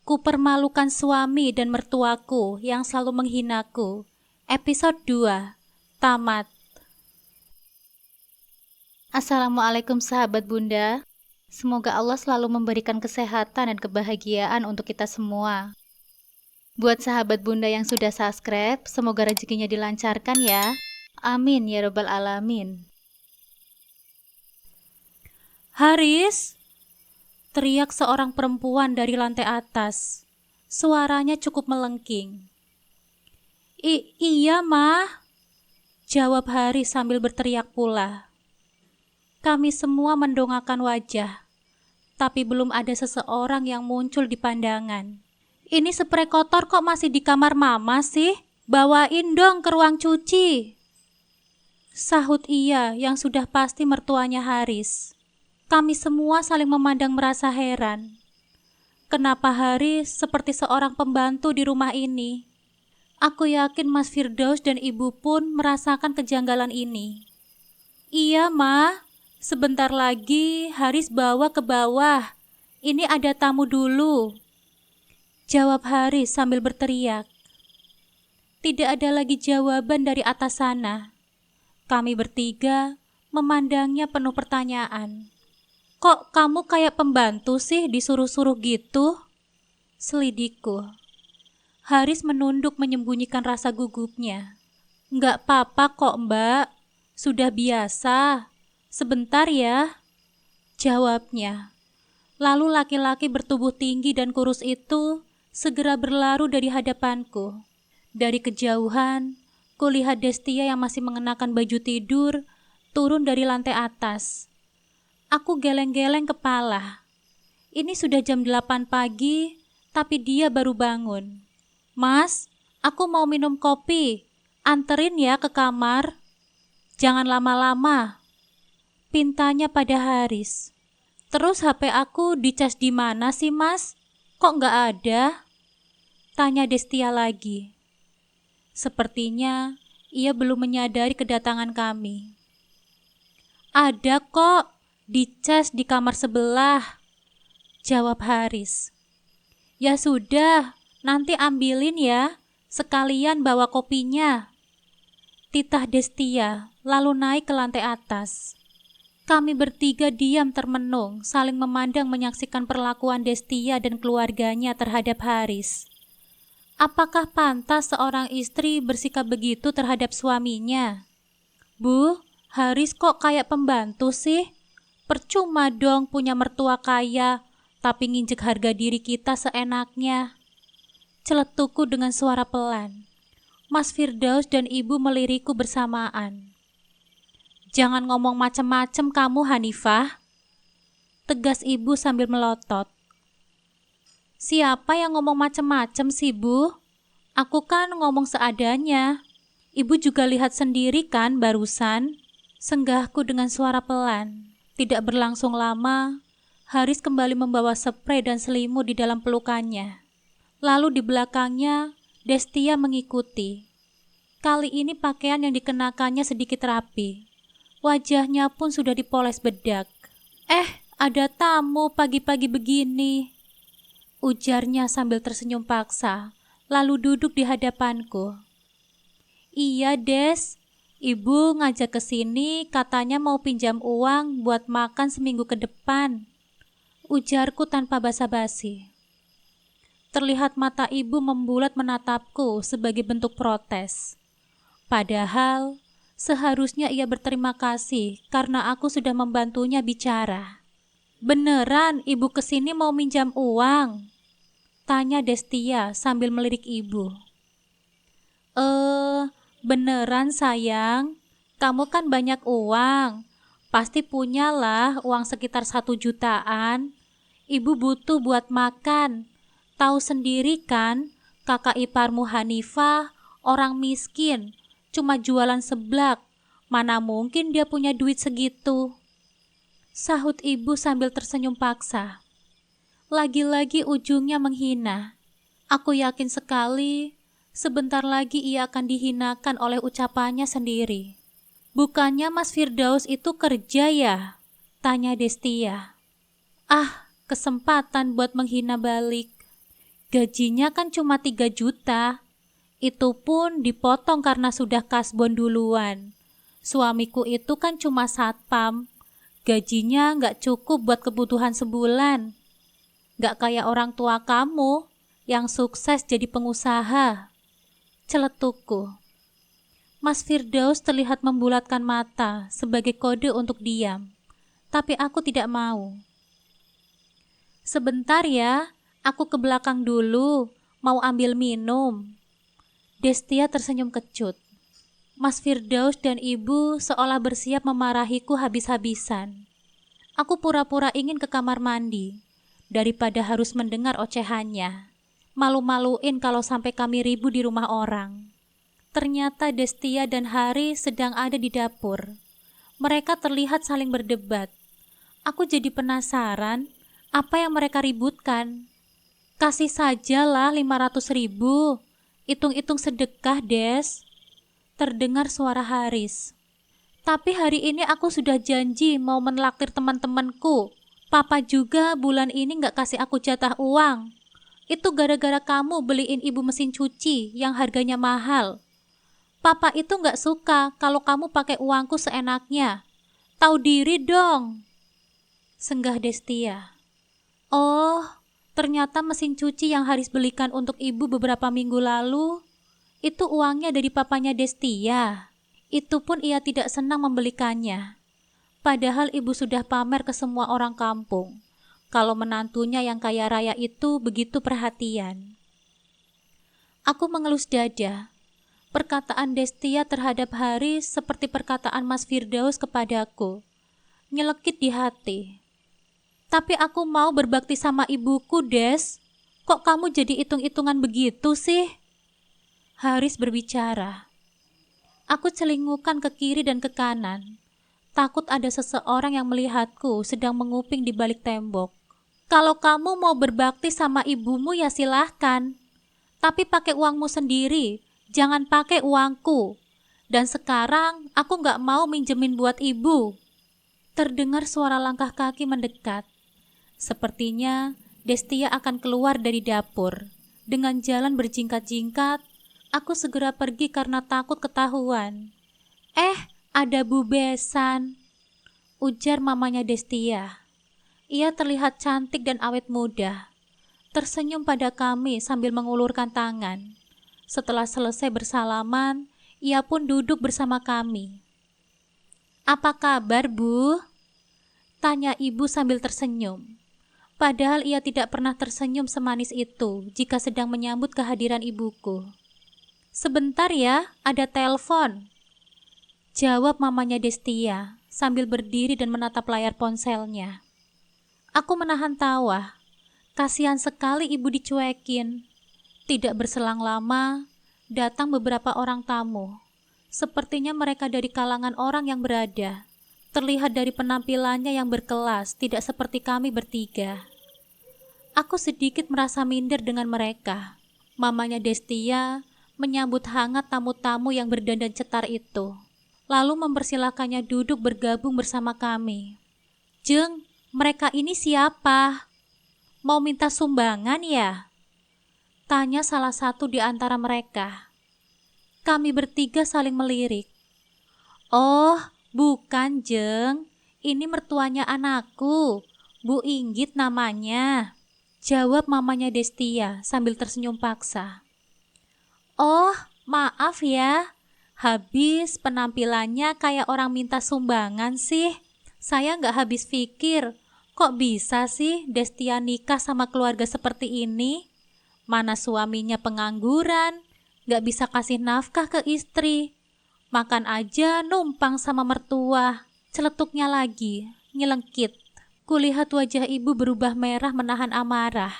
Kupermalukan suami dan mertuaku yang selalu menghinaku. Episode 2. Tamat. Assalamualaikum sahabat Bunda. Semoga Allah selalu memberikan kesehatan dan kebahagiaan untuk kita semua. Buat sahabat Bunda yang sudah subscribe, semoga rezekinya dilancarkan ya. Amin ya rabbal alamin. Haris! Teriak seorang perempuan dari lantai atas. Suaranya cukup melengking. Iya, Mah, jawab Haris sambil berteriak pula. Kami semua mendongakkan wajah, tapi belum ada seseorang yang muncul di pandangan. Ini spray kotor kok masih di kamar Mama sih? Bawain dong ke ruang cuci. Sahut ia yang sudah pasti mertuanya Haris. Kami semua saling memandang merasa heran. Kenapa Haris seperti seorang pembantu di rumah ini? Aku yakin Mas Firdaus dan Ibu pun merasakan kejanggalan ini. Iya, Ma. Sebentar lagi Haris bawa ke bawah. Ini ada tamu dulu. Jawab Haris sambil berteriak. Tidak ada lagi jawaban dari atas sana. Kami bertiga memandangnya penuh pertanyaan. Kok kamu kayak pembantu sih disuruh-suruh gitu? Selidikku. Haris menunduk menyembunyikan rasa gugupnya. Nggak apa-apa kok, Mbak. Sudah biasa. Sebentar ya. Jawabnya. Lalu laki-laki bertubuh tinggi dan kurus itu segera berlaru dari hadapanku. Dari kejauhan, kulihat Destia yang masih mengenakan baju tidur turun dari lantai atas. Aku geleng-geleng kepala. Ini sudah jam 8 pagi, tapi dia baru bangun. Mas, aku mau minum kopi. Anterin ya ke kamar. Jangan lama-lama. Pintanya pada Haris. Terus HP aku dicas di mana sih, Mas? Kok nggak ada? Tanya Destia lagi. Sepertinya ia belum menyadari kedatangan kami. Ada kok. Dicas di kamar sebelah, jawab Haris. Ya sudah, nanti ambilin ya, sekalian bawa kopinya. Titah Destia, lalu naik ke lantai atas. Kami bertiga diam termenung, saling memandang menyaksikan perlakuan Destia dan keluarganya terhadap Haris. Apakah pantas seorang istri bersikap begitu terhadap suaminya? Bu, Haris kok kayak pembantu sih? Percuma dong punya mertua kaya, tapi nginjek harga diri kita seenaknya. Celetukku dengan suara pelan. Mas Firdaus dan Ibu melirikku bersamaan. Jangan ngomong macem-macem kamu, Hanifah. Tegas Ibu sambil melotot. Siapa yang ngomong macem-macem sih, Bu? Aku kan ngomong seadanya. Ibu juga lihat sendiri kan barusan? Senggahku dengan suara pelan. Tidak berlangsung lama, Haris kembali membawa spray dan selimut di dalam pelukannya. Lalu di belakangnya, Destia mengikuti. Kali ini pakaian yang dikenakannya sedikit rapi. Wajahnya pun sudah dipoles bedak. Ada tamu pagi-pagi begini, ujarnya sambil tersenyum paksa, lalu duduk di hadapanku. Iya, Des. Ibu ngajak ke sini katanya mau pinjam uang buat makan seminggu ke depan. Ujarku tanpa basa-basi. Terlihat mata ibu membulat menatapku sebagai bentuk protes. Padahal seharusnya ia berterima kasih karena aku sudah membantunya bicara. Beneran ibu kesini mau minjam uang? Tanya Destia sambil melirik ibu. Beneran sayang, kamu kan banyak uang, pasti punyalah uang sekitar 1 jutaan. Ibu butuh buat makan, tahu sendiri kan kakak iparmu Hanifah orang miskin, cuma jualan seblak, mana mungkin dia punya duit segitu. Sahut ibu sambil tersenyum paksa. Lagi-lagi ujungnya menghina. Aku yakin sekali sebentar lagi ia akan dihinakan oleh ucapannya sendiri. Bukannya Mas Firdaus itu kerja ya? Tanya Destia. Kesempatan buat menghina balik. Gajinya kan cuma 3 juta. Itu pun dipotong karena sudah kasbon duluan. Suamiku itu kan cuma satpam. Gajinya nggak cukup buat kebutuhan sebulan. Nggak kayak orang tua kamu yang sukses jadi pengusaha. Celetukku. Mas Firdaus terlihat membulatkan mata sebagai kode untuk diam. Tapi aku tidak mau. Sebentar ya, aku ke belakang dulu, mau ambil minum. Destia tersenyum kecut. Mas Firdaus dan ibu seolah bersiap memarahiku habis-habisan. Aku pura-pura ingin ke kamar mandi, daripada harus mendengar ocehannya. Malu-maluin kalau sampai kami ribut di rumah orang. Ternyata Destia dan Hari sedang ada di dapur. Mereka terlihat saling berdebat. Aku jadi penasaran, apa yang mereka ributkan? Kasih sajalah 500.000. Hitung-hitung sedekah, Des. Terdengar suara Haris. Tapi hari ini aku sudah janji mau menlaktir teman-temanku. Papa juga bulan ini gak kasih aku jatah uang. Itu gara-gara kamu beliin ibu mesin cuci yang harganya mahal. Papa itu gak suka kalau kamu pakai uangku seenaknya. Tahu diri dong. Senggah Destia. Oh, ternyata mesin cuci yang Haris belikan untuk ibu beberapa minggu lalu itu uangnya dari papanya Destia. Itu pun ia tidak senang membelikannya. Padahal ibu sudah pamer ke semua orang kampung kalau menantunya yang kaya raya itu begitu perhatian. Aku mengelus dada. Perkataan Destia terhadap Haris seperti perkataan Mas Firdaus kepadaku. Nyelekit di hati. Tapi aku mau berbakti sama ibuku, Des. Kok kamu jadi hitung-hitungan begitu sih? Haris berbicara. Aku celingukan ke kiri dan ke kanan. Takut ada seseorang yang melihatku sedang menguping di balik tembok. Kalau kamu mau berbakti sama ibumu ya silahkan. Tapi pakai uangmu sendiri, jangan pakai uangku. Dan sekarang aku gak mau minjemin buat ibu. Terdengar suara langkah kaki mendekat. Sepertinya Destia akan keluar dari dapur. Dengan jalan berjingkat-jingkat, aku segera pergi karena takut ketahuan. Ada Bu Besan, ujar mamanya Destia. Ia terlihat cantik dan awet muda. Tersenyum pada kami sambil mengulurkan tangan. Setelah selesai bersalaman, ia pun duduk bersama kami. Apa kabar, Bu? Tanya ibu sambil tersenyum. Padahal ia tidak pernah tersenyum semanis itu jika sedang menyambut kehadiran ibuku. Sebentar ya, ada telepon. Jawab mamanya Destia sambil berdiri dan menatap layar ponselnya. Aku menahan tawa. Kasihan sekali ibu dicuekin. Tidak berselang lama, datang beberapa orang tamu. Sepertinya mereka dari kalangan orang yang berada. Terlihat dari penampilannya yang berkelas, tidak seperti kami bertiga. Aku sedikit merasa minder dengan mereka. Mamanya Destia menyambut hangat tamu-tamu yang berdandan cetar itu, lalu mempersilakannya duduk bergabung bersama kami. Jeng, mereka ini siapa? Mau minta sumbangan ya? Tanya salah satu di antara mereka. Kami bertiga saling melirik. Oh, bukan Jeng, ini mertuanya anakku, Bu Inggit namanya. Jawab mamanya Destia sambil tersenyum paksa. Oh, maaf ya. Habis penampilannya kayak orang minta sumbangan sih. Saya gak habis pikir, kok bisa sih Destia nikah sama keluarga seperti ini? Mana suaminya pengangguran, gak bisa kasih nafkah ke istri. Makan aja numpang sama mertua. Celetuknya lagi, nyelengkit. Kulihat wajah ibu berubah merah menahan amarah.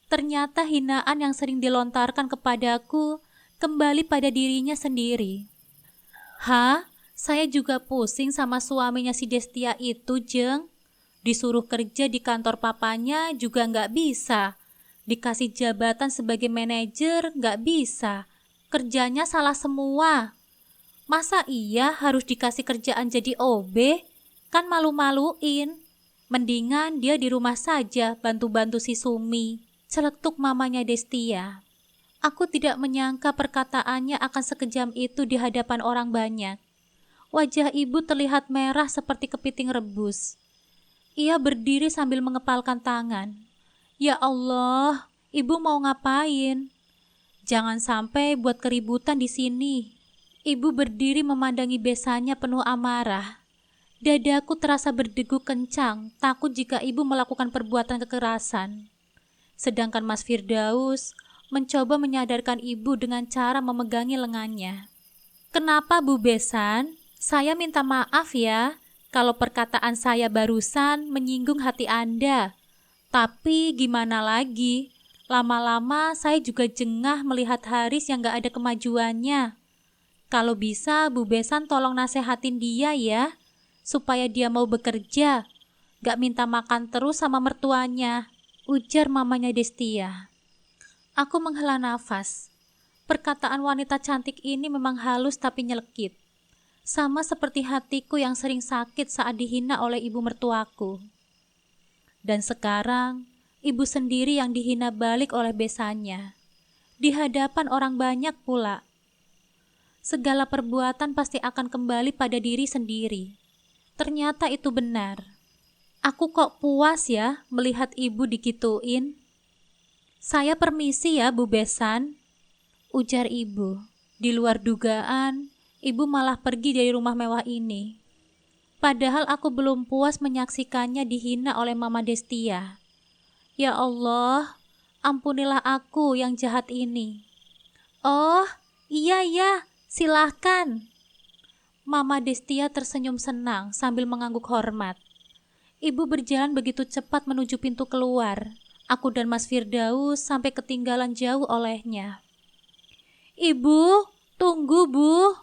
Ternyata hinaan yang sering dilontarkan kepadaku kembali pada dirinya sendiri. Hah? Saya juga pusing sama suaminya si Destia itu, Jeng. Disuruh kerja di kantor papanya juga nggak bisa. Dikasih jabatan sebagai manajer nggak bisa. Kerjanya salah semua. Masa iya harus dikasih kerjaan jadi OB? Kan malu-maluin. Mendingan dia di rumah saja bantu-bantu si Sumi. Celetuk mamanya Destia. Aku tidak menyangka perkataannya akan sekejam itu di hadapan orang banyak. Wajah ibu terlihat merah seperti kepiting rebus. Ia berdiri sambil mengepalkan tangan. Ya Allah, ibu mau ngapain? Jangan sampai buat keributan di sini. Ibu berdiri memandangi besannya penuh amarah. Dadaku terasa berdegup kencang, takut jika ibu melakukan perbuatan kekerasan. Sedangkan Mas Firdaus mencoba menyadarkan ibu dengan cara memegangi lengannya. Kenapa Bu Besan? Saya minta maaf ya, kalau perkataan saya barusan menyinggung hati Anda. Tapi gimana lagi, lama-lama saya juga jengah melihat Haris yang gak ada kemajuannya. Kalau bisa Bu Besan tolong nasehatin dia ya, supaya dia mau bekerja, gak minta makan terus sama mertuanya, ujar mamanya Destia. Aku menghela nafas. Perkataan wanita cantik ini memang halus tapi nyelekit. Sama seperti hatiku yang sering sakit saat dihina oleh ibu mertuaku. Dan sekarang, ibu sendiri yang dihina balik oleh besannya. Di hadapan orang banyak pula. Segala perbuatan pasti akan kembali pada diri sendiri. Ternyata itu benar. Aku kok puas ya melihat ibu dikituin. Saya permisi ya Bu Besan, ujar ibu. Di luar dugaan, ibu malah pergi dari rumah mewah ini. Padahal aku belum puas menyaksikannya dihina oleh Mama Destia. Ya Allah, ampunilah aku yang jahat ini. Oh, iya, silahkan. Mama Destia tersenyum senang sambil mengangguk hormat. Ibu berjalan begitu cepat menuju pintu keluar. Aku dan Mas Firdaus sampai ketinggalan jauh olehnya. Ibu, tunggu Bu,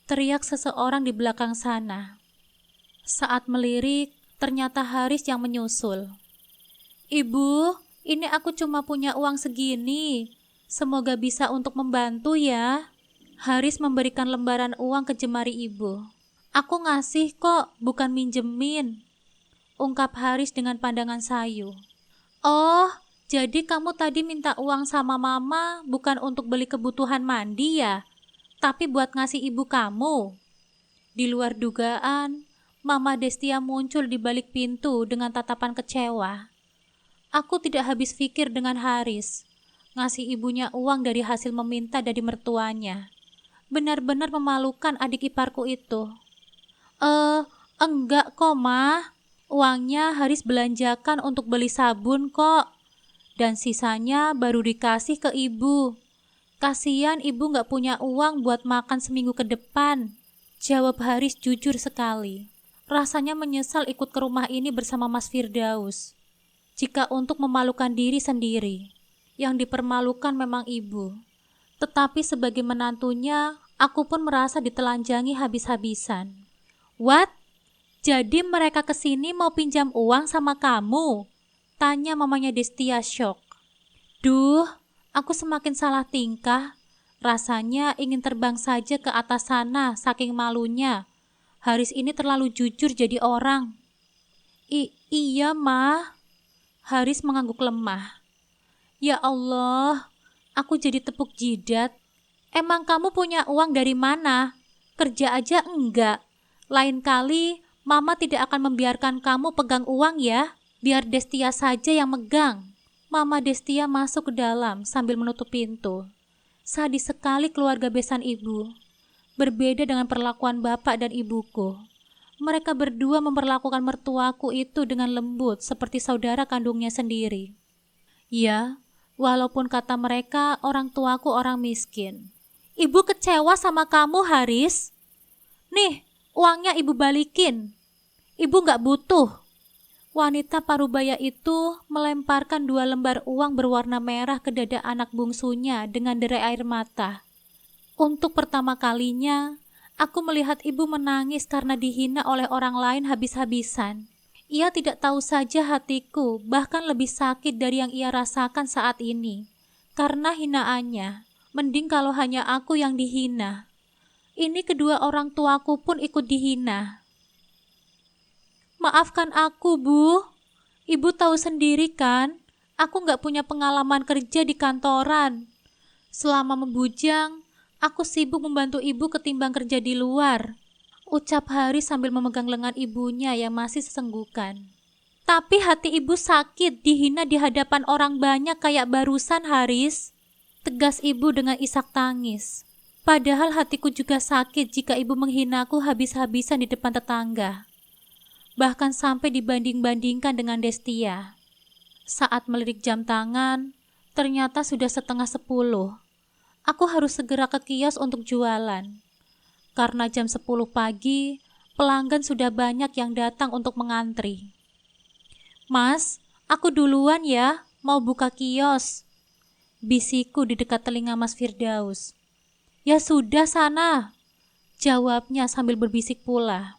teriak seseorang di belakang sana. Saat melirik, ternyata Haris yang menyusul. Ibu, ini aku cuma punya uang segini. Semoga bisa untuk membantu ya. Haris memberikan lembaran uang ke jemari ibu. Aku ngasih kok, bukan minjemin, ungkap Haris dengan pandangan sayu. Oh, jadi kamu tadi minta uang sama mama bukan untuk beli kebutuhan mandi ya, tapi buat ngasih ibu kamu. Di luar dugaan, Mama Destia muncul di balik pintu dengan tatapan kecewa. Aku tidak habis pikir dengan Haris. Ngasih ibunya uang dari hasil meminta dari mertuanya. Benar-benar memalukan adik iparku itu. Enggak kok, Ma. Uangnya Haris belanjakan untuk beli sabun kok. Dan sisanya baru dikasih ke ibu. Kasihan ibu gak punya uang buat makan seminggu ke depan. Jawab Haris jujur sekali. Rasanya menyesal ikut ke rumah ini bersama Mas Firdaus. Jika untuk memalukan diri sendiri, yang dipermalukan memang ibu. Tetapi sebagai menantunya, aku pun merasa ditelanjangi habis-habisan. What? Jadi mereka kesini mau pinjam uang sama kamu? Tanya mamanya Destia syok. Duh, aku semakin salah tingkah. Rasanya ingin terbang saja ke atas sana saking malunya. Haris ini terlalu jujur jadi orang. Iya, Ma. Haris mengangguk lemah. Ya Allah, aku jadi tepuk jidat. Emang kamu punya uang dari mana? Kerja aja enggak. Lain kali, Mama tidak akan membiarkan kamu pegang uang ya. Biar Destia saja yang megang. Mama Destia masuk ke dalam sambil menutup pintu. Sadis sekali keluarga besan ibu. Berbeda dengan perlakuan bapak dan ibuku. Mereka berdua memperlakukan mertuaku itu dengan lembut seperti saudara kandungnya sendiri. Ya, walaupun kata mereka orang tuaku orang miskin. Ibu kecewa sama kamu, Haris. Nih, uangnya ibu balikin. Ibu gak butuh. Wanita parubaya itu melemparkan 2 lembar uang berwarna merah ke dada anak bungsunya dengan derai air mata. Untuk pertama kalinya, aku melihat ibu menangis karena dihina oleh orang lain habis-habisan. Ia tidak tahu saja hatiku, bahkan lebih sakit dari yang ia rasakan saat ini. Karena hinaannya, mending kalau hanya aku yang dihina. Ini kedua orang tuaku pun ikut dihina. Maafkan aku, Bu. Ibu tahu sendiri kan, Aku nggak punya pengalaman kerja di kantoran. Selama membujang, aku sibuk membantu ibu ketimbang kerja di luar. Ucap Haris sambil memegang lengan ibunya yang masih sesenggukan. Tapi hati ibu sakit dihina di hadapan orang banyak kayak barusan, Haris. Tegas ibu dengan isak tangis. Padahal hatiku juga sakit jika ibu menghinaku habis-habisan di depan tetangga. Bahkan sampai dibanding-bandingkan dengan Destia. Saat melirik jam tangan, ternyata sudah 9:30. Aku harus segera ke kios untuk jualan. Karena jam 10 pagi, pelanggan sudah banyak yang datang untuk mengantri. Mas, aku duluan ya, mau buka kios. Bisikku di dekat telinga Mas Firdaus. Ya sudah sana, jawabnya sambil berbisik pula.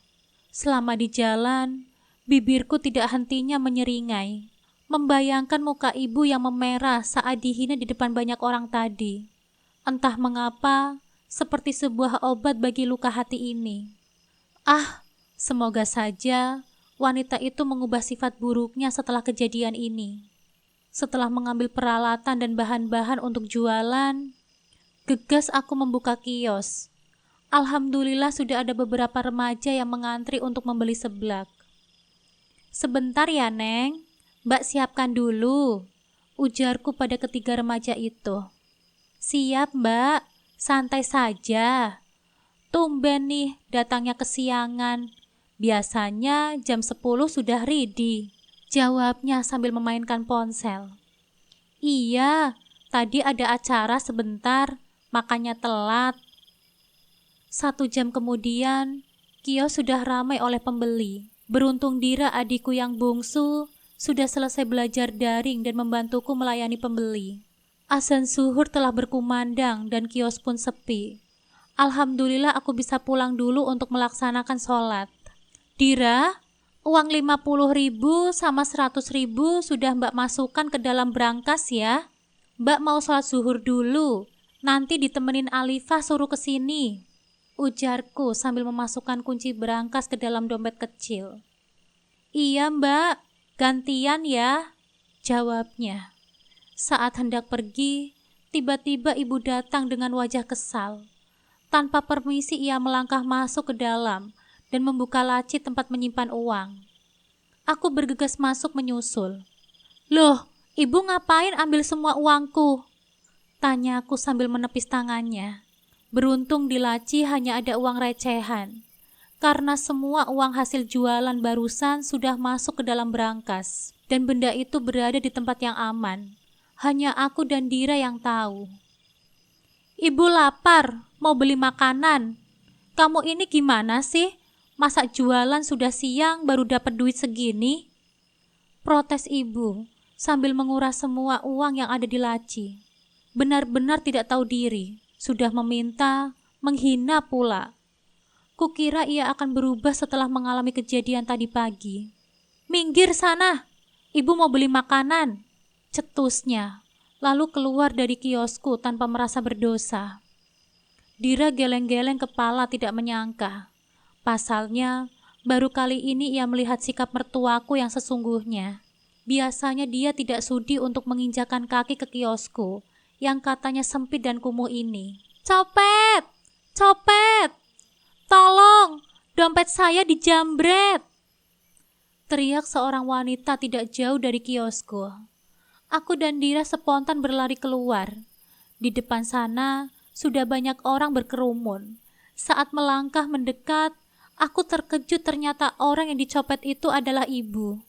Selama di jalan, bibirku tidak hentinya menyeringai, membayangkan muka ibu yang memerah saat dihina di depan banyak orang tadi. Entah mengapa, seperti sebuah obat bagi luka hati ini. Semoga saja wanita itu mengubah sifat buruknya setelah kejadian ini. Setelah mengambil peralatan dan bahan-bahan untuk jualan, gegas aku membuka kios. Alhamdulillah sudah ada beberapa remaja yang mengantri untuk membeli seblak. Sebentar ya, Neng. Mbak siapkan dulu, ujarku pada ketiga remaja itu. Siap, Mbak. Santai saja. Tumben nih datangnya kesiangan. Biasanya jam 10 sudah ready, jawabnya sambil memainkan ponsel. Iya, tadi ada acara sebentar, makanya telat. 1 jam kemudian, kios sudah ramai oleh pembeli. Beruntung Dira, adikku yang bungsu, sudah selesai belajar daring dan membantuku melayani pembeli. Azan zuhur telah berkumandang dan kios pun sepi. Alhamdulillah aku bisa pulang dulu untuk melaksanakan sholat. Dira, uang 50.000 sama 100.000 sudah Mbak masukkan ke dalam brankas ya. Mbak mau sholat zuhur dulu, nanti ditemenin Alifah suruh ke sini, ujarku sambil memasukkan kunci brankas ke dalam dompet kecil. Iya Mbak, gantian ya, jawabnya. Saat hendak pergi, tiba-tiba ibu datang dengan wajah kesal. Tanpa permisi ia melangkah masuk ke dalam dan membuka laci tempat menyimpan uang. Aku bergegas masuk menyusul. Loh, ibu ngapain ambil semua uangku? Tanyaku sambil menepis tangannya. Beruntung di laci hanya ada uang recehan, karena semua uang hasil jualan barusan sudah masuk ke dalam brankas, dan benda itu berada di tempat yang aman. Hanya aku dan Dira yang tahu. Ibu lapar, mau beli makanan. Kamu ini gimana sih? Masa jualan sudah siang baru dapat duit segini? Protes ibu sambil menguras semua uang yang ada di laci. Benar-benar tidak tahu diri, sudah meminta, menghina pula. Kukira ia akan berubah setelah mengalami kejadian tadi pagi. Minggir sana, ibu mau beli makanan, cetusnya, lalu keluar dari kiosku tanpa merasa berdosa. Dira geleng-geleng kepala tidak menyangka. Pasalnya, baru kali ini ia melihat sikap mertuaku yang sesungguhnya. Biasanya dia tidak sudi untuk menginjakan kaki ke kiosku, yang katanya sempit dan kumuh ini. Copet! Copet! Tolong! Dompet saya dijambret! Teriak seorang wanita tidak jauh dari kiosku. Aku dan Dira spontan berlari keluar. Di depan sana sudah banyak orang berkerumun. Saat melangkah mendekat, aku terkejut ternyata orang yang dicopet itu adalah ibu.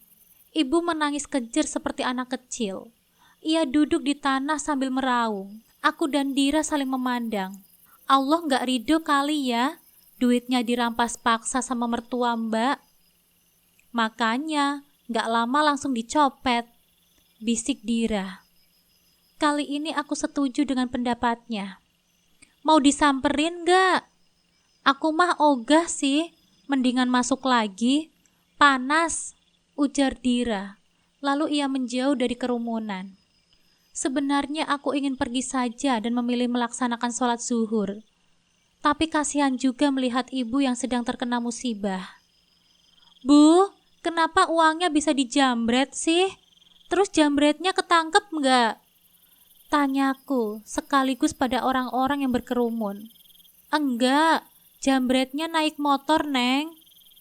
Ibu menangis kejer seperti anak kecil. Ia duduk di tanah sambil meraung. Aku dan Dira saling memandang. Allah gak ridho kali ya, duitnya dirampas paksa sama mertua Mbak. Makanya gak lama langsung dicopet, bisik Dira. Kali ini aku setuju dengan pendapatnya. Mau disamperin gak? Aku mah ogah sih, mendingan masuk lagi. Panas, ujar Dira. Lalu ia menjauh dari kerumunan. Sebenarnya aku ingin pergi saja dan memilih melaksanakan sholat zuhur. Tapi kasihan juga melihat ibu yang sedang terkena musibah. Bu, kenapa uangnya bisa dijambret sih? Terus jambretnya ketangkep nggak? Tanyaku sekaligus pada orang-orang yang berkerumun. Enggak, jambretnya naik motor, Neng,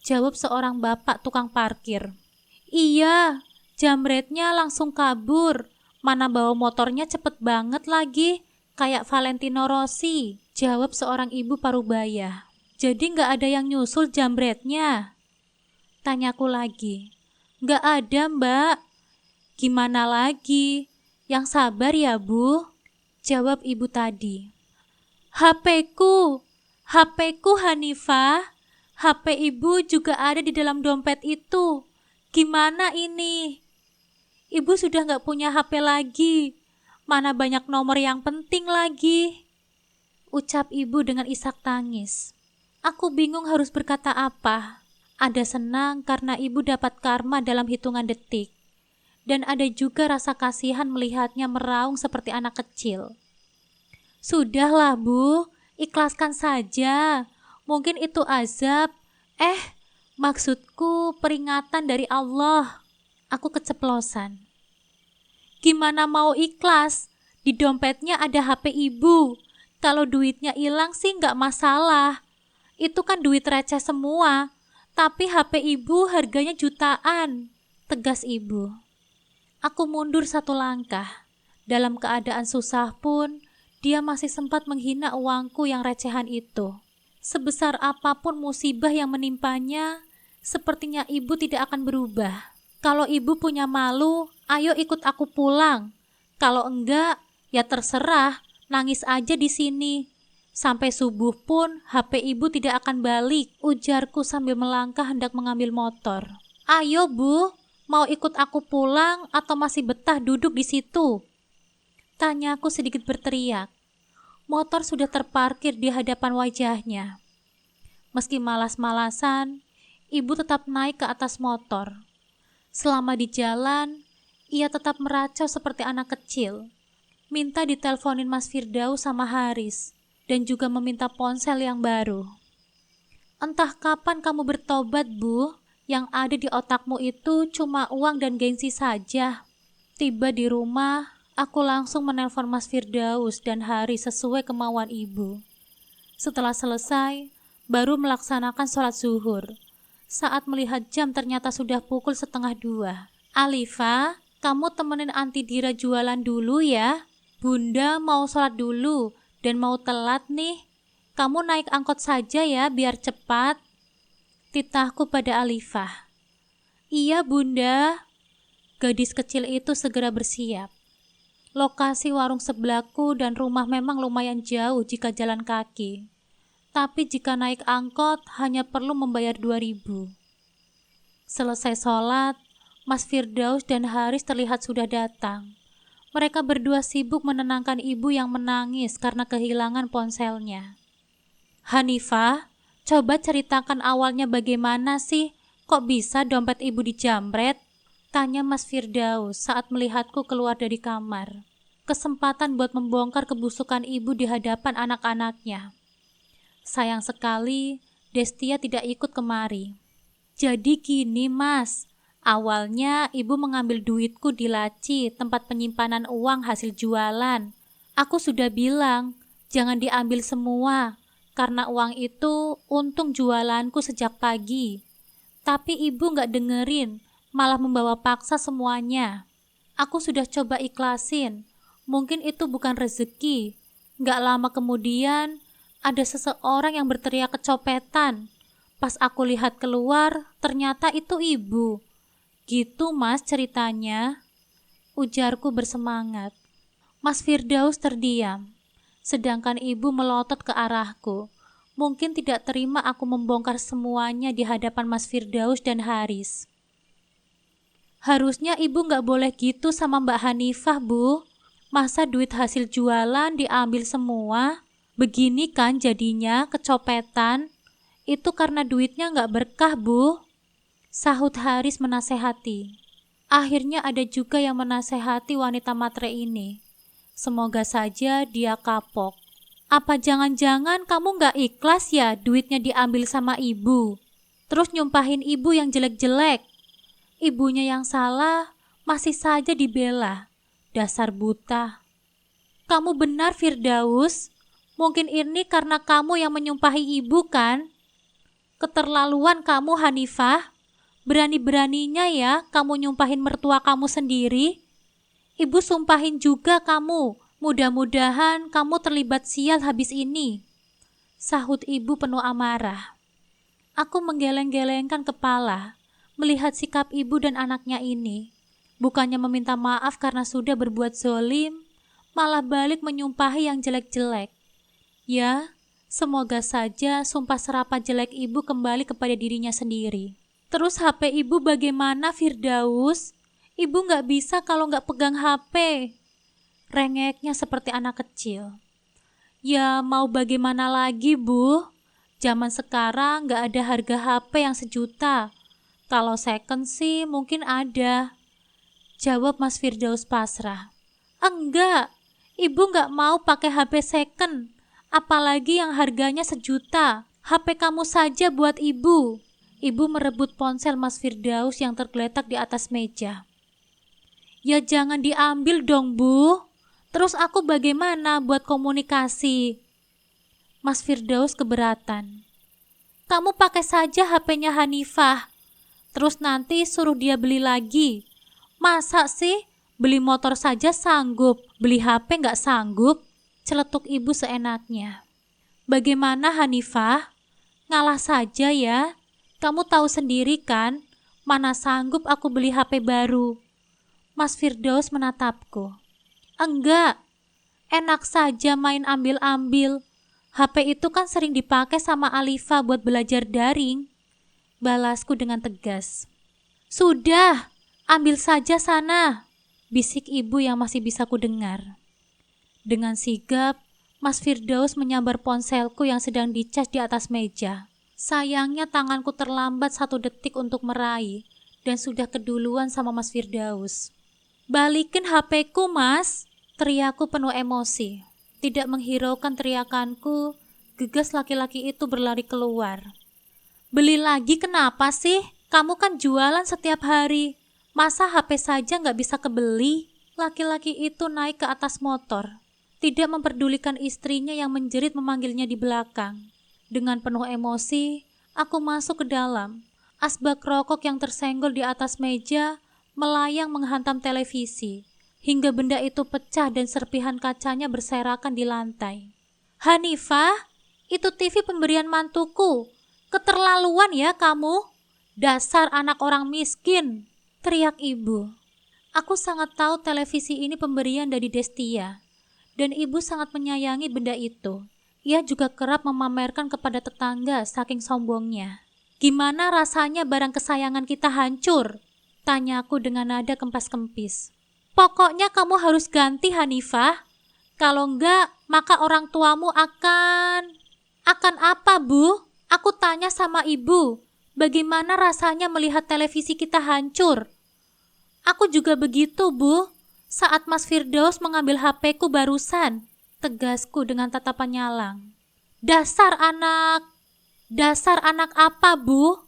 jawab seorang bapak tukang parkir. Iya, jambretnya langsung kabur. Mana bawa motornya cepet banget lagi, kayak Valentino Rossi, jawab seorang ibu parubaya. Jadi nggak ada yang nyusul jambretnya? Tanyaku lagi. Nggak ada, Mbak. Gimana lagi? Yang sabar ya, Bu, jawab ibu tadi. HP-ku Hanifah. HP ibu juga ada di dalam dompet itu. Gimana ini? Ibu sudah nggak punya HP lagi. Mana banyak nomor yang penting lagi, ucap ibu dengan isak tangis. Aku bingung harus berkata apa. Ada senang karena ibu dapat karma dalam hitungan detik. Dan ada juga rasa kasihan melihatnya meraung seperti anak kecil. Sudahlah, Bu, ikhlaskan saja. Mungkin itu azab. Maksudku peringatan dari Allah. Aku keceplosan. Gimana mau ikhlas? Di dompetnya ada HP ibu. Kalau duitnya hilang sih nggak masalah. Itu kan duit receh semua. Tapi HP ibu harganya jutaan, tegas ibu. Aku mundur satu langkah. Dalam keadaan susah pun, dia masih sempat menghina uangku yang recehan itu. Sebesar apapun musibah yang menimpanya, sepertinya ibu tidak akan berubah. Kalau ibu punya malu, ayo ikut aku pulang. Kalau enggak, ya terserah, nangis aja di sini. Sampai subuh pun HP ibu tidak akan balik, ujarku sambil melangkah hendak mengambil motor. Ayo, Bu. Mau ikut aku pulang atau masih betah duduk di situ? Tanyaku sedikit berteriak. Motor sudah terparkir di hadapan wajahnya. Meski malas-malasan, ibu tetap naik ke atas motor. Selama di jalan, ia tetap meracau seperti anak kecil. Minta diteleponin Mas Firdaus sama Haris, dan juga meminta ponsel yang baru. Entah kapan kamu bertobat, Bu? Yang ada di otakmu itu cuma uang dan gengsi saja. Tiba di rumah, aku langsung menelpon Mas Firdaus dan Haris sesuai kemauan ibu. Setelah selesai, baru melaksanakan sholat zuhur. Saat melihat jam ternyata sudah pukul 1:30. Alifa, kamu temenin Anti Dira jualan dulu ya. Bunda mau sholat dulu dan mau telat nih. Kamu naik angkot saja ya biar cepat. Titahku pada Alifah. Iya, Bunda. Gadis kecil itu segera bersiap. Lokasi warung sebelahku dan rumah memang lumayan jauh jika jalan kaki. Tapi jika naik angkot hanya perlu membayar 2.000. Selesai sholat, Mas Firdaus dan Haris terlihat sudah datang. Mereka berdua sibuk menenangkan ibu yang menangis karena kehilangan ponselnya. Hanifah, coba ceritakan awalnya bagaimana sih, kok bisa dompet ibu dijamret? Tanya Mas Firdaus saat melihatku keluar dari kamar. Kesempatan buat membongkar kebusukan ibu di hadapan anak-anaknya. Sayang sekali, Destia tidak ikut kemari. Jadi gini, Mas, awalnya ibu mengambil duitku di laci tempat penyimpanan uang hasil jualan. Aku sudah bilang, jangan diambil semua. Karena uang itu untung jualanku sejak pagi. Tapi ibu gak dengerin, malah membawa paksa semuanya. Aku sudah coba ikhlasin, mungkin itu bukan rezeki. Gak lama kemudian, ada seseorang yang berteriak kecopetan. Pas aku lihat keluar, ternyata itu ibu. Gitu, Mas, ceritanya, ujarku bersemangat. Mas Firdaus terdiam. Sedangkan ibu melotot ke arahku. Mungkin tidak terima aku membongkar semuanya di hadapan Mas Firdaus dan Haris. Harusnya ibu gak boleh gitu sama Mbak Hanifah, Bu. Masa duit hasil jualan diambil semua? Begini kan jadinya kecopetan. Itu karena duitnya gak berkah, Bu. Sahut Haris menasehati. Akhirnya ada juga yang menasehati wanita matre ini. Semoga saja dia kapok. Apa jangan-jangan kamu gak ikhlas ya duitnya diambil sama ibu? Terus nyumpahin ibu yang jelek-jelek? Ibunya yang salah, masih saja dibela. Dasar buta. Kamu benar, Firdaus. Mungkin ini karena kamu yang menyumpahi ibu kan? Keterlaluan kamu, Hanifah. Berani-beraninya ya kamu nyumpahin mertua kamu sendiri. Ibu sumpahin juga kamu. Mudah-mudahan kamu terlibat sial habis ini. Sahut ibu penuh amarah. Aku menggeleng-gelengkan kepala melihat sikap ibu dan anaknya ini. Bukannya meminta maaf karena sudah berbuat zolim, malah balik menyumpahi yang jelek-jelek. Ya, semoga saja sumpah serapah jelek ibu kembali kepada dirinya sendiri. Terus HP ibu bagaimana, Firdaus? Ibu gak bisa kalau gak pegang HP. Rengeknya seperti anak kecil. Ya mau bagaimana lagi, Bu? Zaman sekarang gak ada harga HP yang 1 juta. Kalau second sih mungkin ada. Jawab Mas Firdaus pasrah. Enggak, ibu gak mau pakai HP second. Apalagi yang harganya 1 juta. HP kamu saja buat ibu. Ibu merebut ponsel Mas Firdaus yang tergeletak di atas meja. Ya jangan diambil dong, Bu. Terus aku bagaimana buat komunikasi? Mas Firdaus keberatan. Kamu pakai saja HP-nya Hanifah. Terus nanti suruh dia beli lagi. Masa sih beli motor saja sanggup, beli HP nggak sanggup? Celetuk ibu seenaknya. Bagaimana Hanifah? Ngalah saja ya. Kamu tahu sendiri kan, mana sanggup aku beli HP baru. Mas Firdaus menatapku. Enggak, enak saja main ambil-ambil. HP itu kan sering dipakai sama Alifa buat belajar daring. Balasku dengan tegas. Sudah, ambil saja sana, bisik ibu yang masih bisa kudengar. Dengan sigap, Mas Firdaus menyambar ponselku yang sedang dicas di atas meja. Sayangnya tanganku terlambat 1 detik untuk meraih dan sudah keduluan sama Mas Firdaus. Balikin HP-ku, Mas, teriakku penuh emosi. Tidak menghiraukan teriakanku, gegas laki-laki itu berlari keluar. Beli lagi kenapa sih? Kamu kan jualan setiap hari. Masa HP saja nggak bisa kebeli? Laki-laki itu naik ke atas motor. Tidak memperdulikan istrinya yang menjerit memanggilnya di belakang. Dengan penuh emosi, aku masuk ke dalam. Asbak rokok yang tersenggol di atas meja melayang menghantam televisi. Hingga benda itu pecah dan serpihan kacanya berserakan di lantai. Hanifah, itu TV pemberian mantuku. Keterlaluan ya kamu. Dasar anak orang miskin, teriak ibu. Aku sangat tahu televisi ini pemberian dari Destia. Dan ibu sangat menyayangi benda itu. Ia juga kerap memamerkan kepada tetangga saking sombongnya. Gimana rasanya barang kesayangan kita hancur? Tanyaku dengan nada kempas-kempis. Pokoknya kamu harus ganti Hanifah. Kalau enggak, maka orang tuamu akan apa, Bu? Aku tanya sama ibu, bagaimana rasanya melihat televisi kita hancur? Aku juga begitu, Bu. Saat Mas Firdaus mengambil HP-ku barusan, tegasku dengan tatapan nyalang. Dasar anak apa, Bu?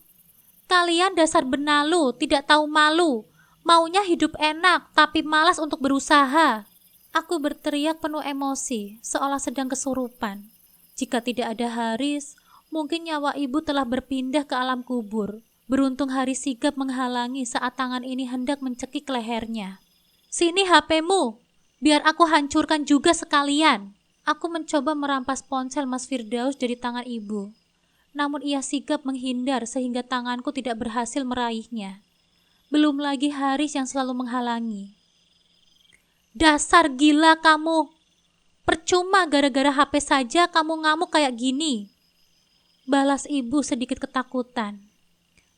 Kalian dasar benalu, tidak tahu malu. Maunya hidup enak, tapi malas untuk berusaha. Aku berteriak penuh emosi, seolah sedang kesurupan. Jika tidak ada Haris, mungkin nyawa ibu telah berpindah ke alam kubur. Beruntung Haris sigap menghalangi saat tangan ini hendak mencekik lehernya. Sini HP-mu, biar aku hancurkan juga sekalian. Aku mencoba merampas ponsel Mas Firdaus dari tangan ibu. Namun ia sigap menghindar sehingga tanganku tidak berhasil meraihnya. Belum lagi Haris yang selalu menghalangi. Dasar gila kamu. Percuma gara-gara HP saja kamu ngamuk kayak gini. Balas ibu sedikit ketakutan.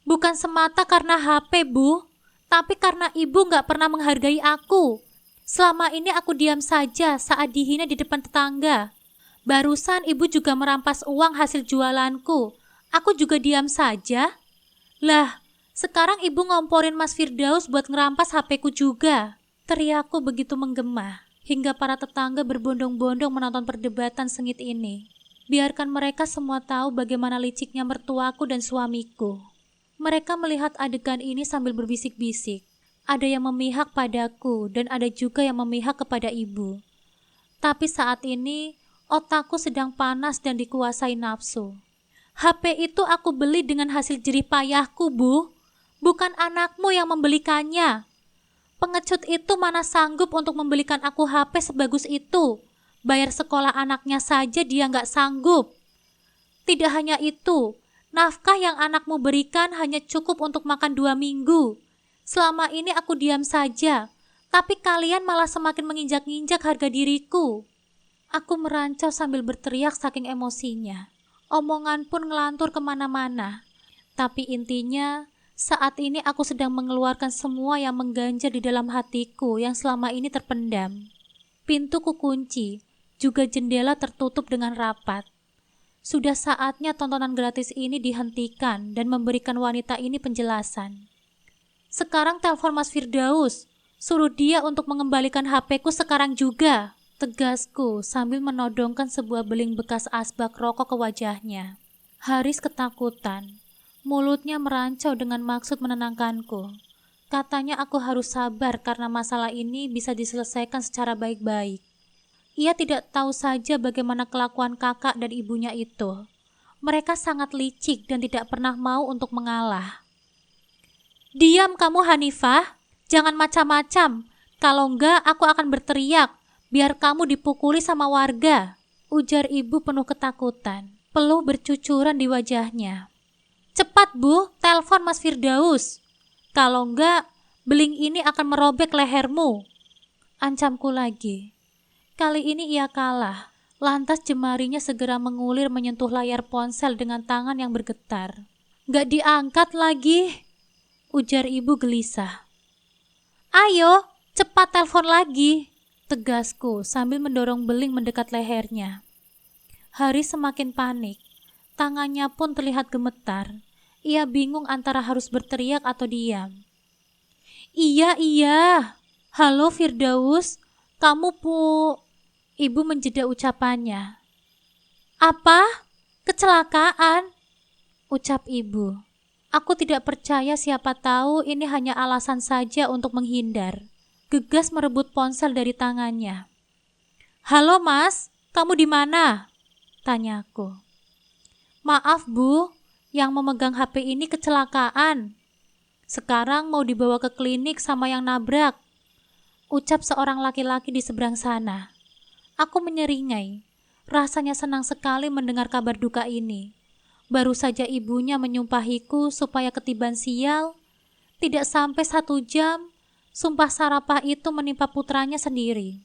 Bukan semata karena HP, Bu. Tapi karena ibu gak pernah menghargai aku. Selama ini aku diam saja saat dihina di depan tetangga. Barusan ibu juga merampas uang hasil jualanku. Aku juga diam saja. Lah, sekarang ibu ngomporin Mas Firdaus buat ngerampas HP-ku juga. Teriakku begitu menggema, hingga para tetangga berbondong-bondong menonton perdebatan sengit ini. Biarkan mereka semua tahu bagaimana liciknya mertuaku dan suamiku. Mereka melihat adegan ini sambil berbisik-bisik. Ada yang memihak padaku dan ada juga yang memihak kepada ibu. Tapi saat ini otakku sedang panas dan dikuasai nafsu. HP itu aku beli dengan hasil jerih payahku, Bu. Bukan anakmu yang membelikannya. Pengecut itu mana sanggup untuk membelikan aku HP sebagus itu. Bayar sekolah anaknya saja dia nggak sanggup. Tidak hanya itu, nafkah yang anakmu berikan hanya cukup untuk makan 2 minggu. Selama ini aku diam saja, tapi kalian malah semakin menginjak-injak harga diriku. Aku merancau sambil berteriak saking emosinya. Omongan pun ngelantur kemana-mana. Tapi intinya, saat ini aku sedang mengeluarkan semua yang mengganjal di dalam hatiku yang selama ini terpendam. Pintu kukunci, juga jendela tertutup dengan rapat. Sudah saatnya tontonan gratis ini dihentikan dan memberikan wanita ini penjelasan. Sekarang telepon Mas Firdaus, suruh dia untuk mengembalikan HP-ku sekarang juga. Tegasku sambil menodongkan sebuah beling bekas asbak rokok ke wajahnya. Haris ketakutan. Mulutnya merancau dengan maksud menenangkanku. Katanya aku harus sabar karena masalah ini bisa diselesaikan secara baik-baik. Ia tidak tahu saja bagaimana kelakuan kakak dan ibunya itu. Mereka sangat licik dan tidak pernah mau untuk mengalah. Diam kamu Hanifah, jangan macam-macam. Kalau enggak aku akan berteriak. Biar kamu dipukuli sama warga, ujar ibu penuh ketakutan. Peluh bercucuran di wajahnya. Cepat Bu, telepon Mas Firdaus. Kalau enggak, beling ini akan merobek lehermu. Ancamku lagi. Kali ini ia kalah. Lantas jemarinya segera mengulir menyentuh layar ponsel dengan tangan yang bergetar. Gak diangkat lagi, ujar ibu gelisah. Ayo, cepat telepon lagi, tegasku sambil mendorong beling mendekat lehernya. Haris semakin panik. Tangannya pun terlihat gemetar. Ia bingung antara harus berteriak atau diam. Iya. Halo Firdaus, kamu Ibu menjeda ucapannya. Apa? Kecelakaan? Ucap ibu. Aku tidak percaya, siapa tahu ini hanya alasan saja untuk menghindar. Gegas merebut ponsel dari tangannya. Halo Mas, kamu di mana? Tanyaku. Maaf Bu, yang memegang HP ini kecelakaan. Sekarang mau dibawa ke klinik sama yang nabrak, ucap seorang laki-laki di seberang sana. Aku menyeringai. Rasanya senang sekali mendengar kabar duka ini. Baru saja ibunya menyumpahiku supaya ketiban sial. Tidak sampai 1 jam, sumpah sarapah itu menimpa putranya sendiri.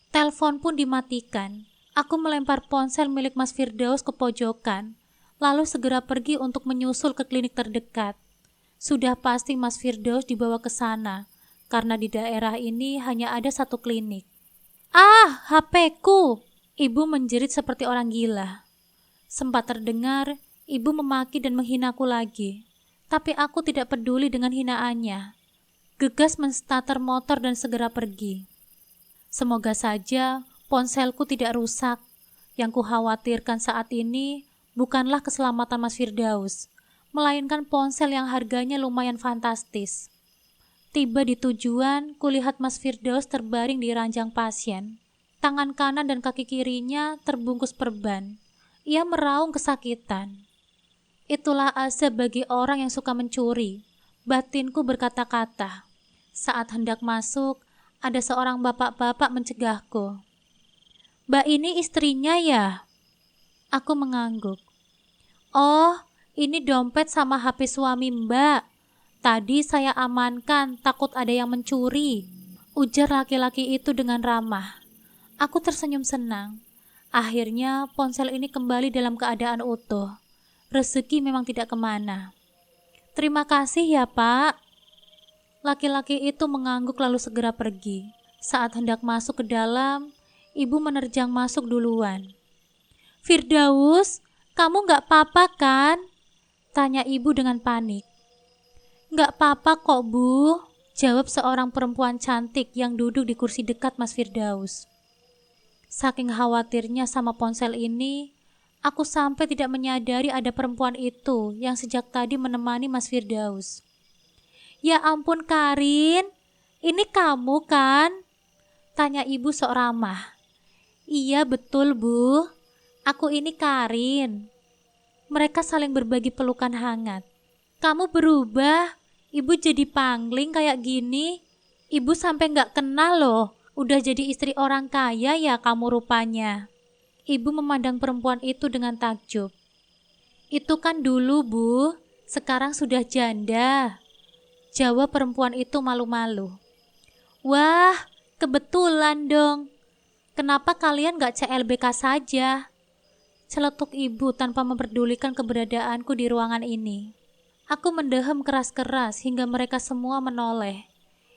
Telepon pun dimatikan. Aku melempar ponsel milik Mas Firdaus ke pojokan, lalu segera pergi untuk menyusul ke klinik terdekat. Sudah pasti Mas Firdaus dibawa ke sana, karena di daerah ini hanya ada 1 klinik. Ah, HP-ku! Ibu menjerit seperti orang gila. Sempat terdengar, ibu memaki dan menghinaku lagi. Tapi aku tidak peduli dengan hinaannya. Gegas menstarter motor dan segera pergi. Semoga saja ponselku tidak rusak. Yang kukhawatirkan saat ini bukanlah keselamatan Mas Firdaus, melainkan ponsel yang harganya lumayan fantastis. Tiba di tujuan, kulihat Mas Firdaus terbaring di ranjang pasien. Tangan kanan dan kaki kirinya terbungkus perban. Ia meraung kesakitan. Itulah azab bagi orang yang suka mencuri. Batinku berkata-kata. Saat hendak masuk, ada seorang bapak-bapak mencegahku. Mbak ini istrinya ya? Aku mengangguk. Oh, ini dompet sama HP suami Mbak. Tadi saya amankan, takut ada yang mencuri, ujar laki-laki itu dengan ramah. Aku tersenyum senang. Akhirnya ponsel ini kembali dalam keadaan utuh. Rezeki memang tidak kemana. Terima kasih ya Pak. Laki-laki itu mengangguk lalu segera pergi. Saat hendak masuk ke dalam, ibu menerjang masuk duluan. Firdaus, kamu gak apa-apa kan? Tanya ibu dengan panik. Gak apa-apa kok Bu, jawab seorang perempuan cantik yang duduk di kursi dekat Mas Firdaus. Saking khawatirnya sama ponsel ini, aku sampai tidak menyadari ada perempuan itu yang sejak tadi menemani Mas Firdaus. Ya ampun Karin, "Ini kamu kan?" tanya ibu sok ramah. "Iya betul Bu, aku ini Karin." Mereka saling berbagi pelukan hangat. "Kamu berubah, ibu jadi pangling kayak gini. Ibu sampai gak kenal loh, udah jadi istri orang kaya ya kamu rupanya." Ibu memandang perempuan itu dengan takjub. "Itu kan dulu Bu, sekarang sudah janda," jawab perempuan itu malu-malu. "Wah, kebetulan dong. Kenapa kalian gak CLBK saja?" Celetuk ibu tanpa memperdulikan keberadaanku di ruangan ini. Aku mendehem keras-keras hingga mereka semua menoleh.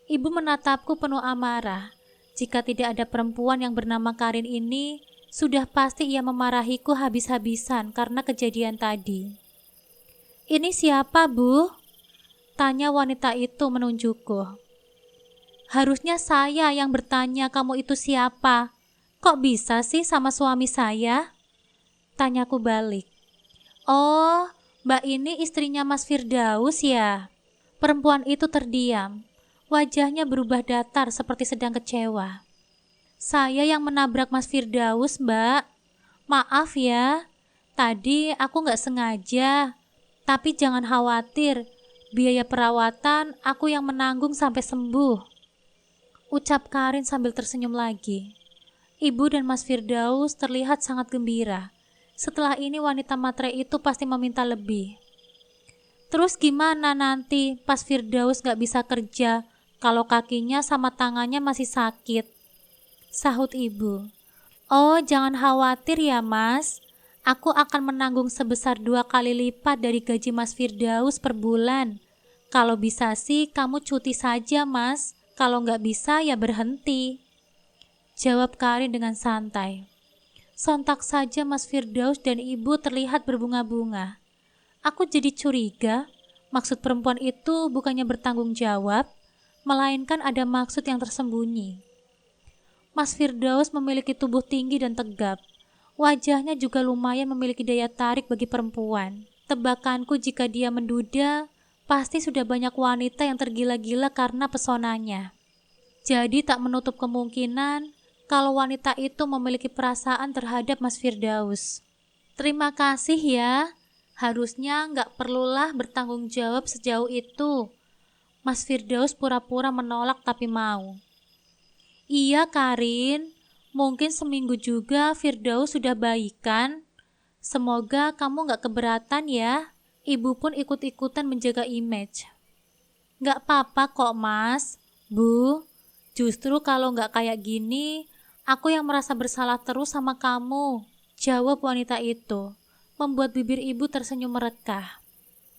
Ibu menatapku penuh amarah. Jika tidak ada perempuan yang bernama Karin ini, sudah pasti ia memarahiku habis-habisan karena kejadian tadi. "Ini siapa, Bu?" tanya wanita itu menunjukku. "Harusnya saya yang bertanya kamu itu siapa. Kok bisa sih sama suami saya?" tanyaku balik. "Oh, Mbak ini istrinya Mas Firdaus ya?" Perempuan itu terdiam. Wajahnya berubah datar seperti sedang kecewa. "Saya yang menabrak Mas Firdaus, Mbak. Maaf ya, tadi aku gak sengaja. Tapi jangan khawatir, biaya perawatan aku yang menanggung sampai sembuh," ucap Karin sambil tersenyum lagi. Ibu dan Mas Firdaus terlihat sangat gembira. Setelah ini wanita matre itu pasti meminta lebih. "Terus gimana nanti pas Firdaus gak bisa kerja kalau kakinya sama tangannya masih sakit?" sahut ibu. "Oh, jangan khawatir ya Mas. Aku akan menanggung sebesar 2 kali lipat dari gaji Mas Firdaus per bulan. Kalau bisa sih kamu cuti saja Mas. Kalau nggak bisa ya berhenti," jawab Karin dengan santai. Sontak saja Mas Firdaus dan ibu terlihat berbunga-bunga. Aku jadi curiga, maksud perempuan itu bukannya bertanggung jawab, melainkan ada maksud yang tersembunyi. Mas Firdaus memiliki tubuh tinggi dan tegap. Wajahnya juga lumayan memiliki daya tarik bagi perempuan. Tebakanku jika dia menduda, pasti sudah banyak wanita yang tergila-gila karena pesonanya. Jadi tak menutup kemungkinan kalau wanita itu memiliki perasaan terhadap Mas Firdaus. "Terima kasih ya. Harusnya nggak perlulah bertanggung jawab sejauh itu." Mas Firdaus pura-pura menolak tapi mau. "Iya Karin, mungkin seminggu juga Firdaus sudah baikan. Semoga kamu nggak keberatan ya." Ibu pun ikut-ikutan menjaga image. "Nggak apa-apa kok Mas, Bu. Justru kalau nggak kayak gini, aku yang merasa bersalah terus sama kamu," jawab wanita itu, membuat bibir ibu tersenyum merekah.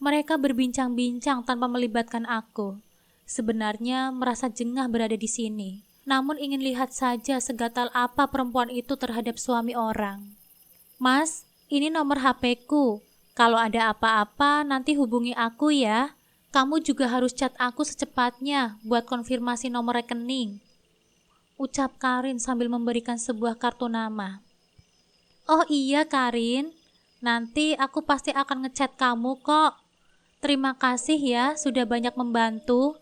Mereka berbincang-bincang tanpa melibatkan aku. Sebenarnya merasa jengah berada di sini, namun ingin lihat saja segatal apa perempuan itu terhadap suami orang. "Mas, ini nomor HP-ku. Kalau ada apa-apa nanti hubungi aku ya. Kamu juga harus chat aku secepatnya buat konfirmasi nomor rekening," ucap Karin sambil memberikan sebuah kartu nama. "Oh iya Karin, nanti aku pasti akan ngechat kamu kok. Terima kasih ya sudah banyak membantu.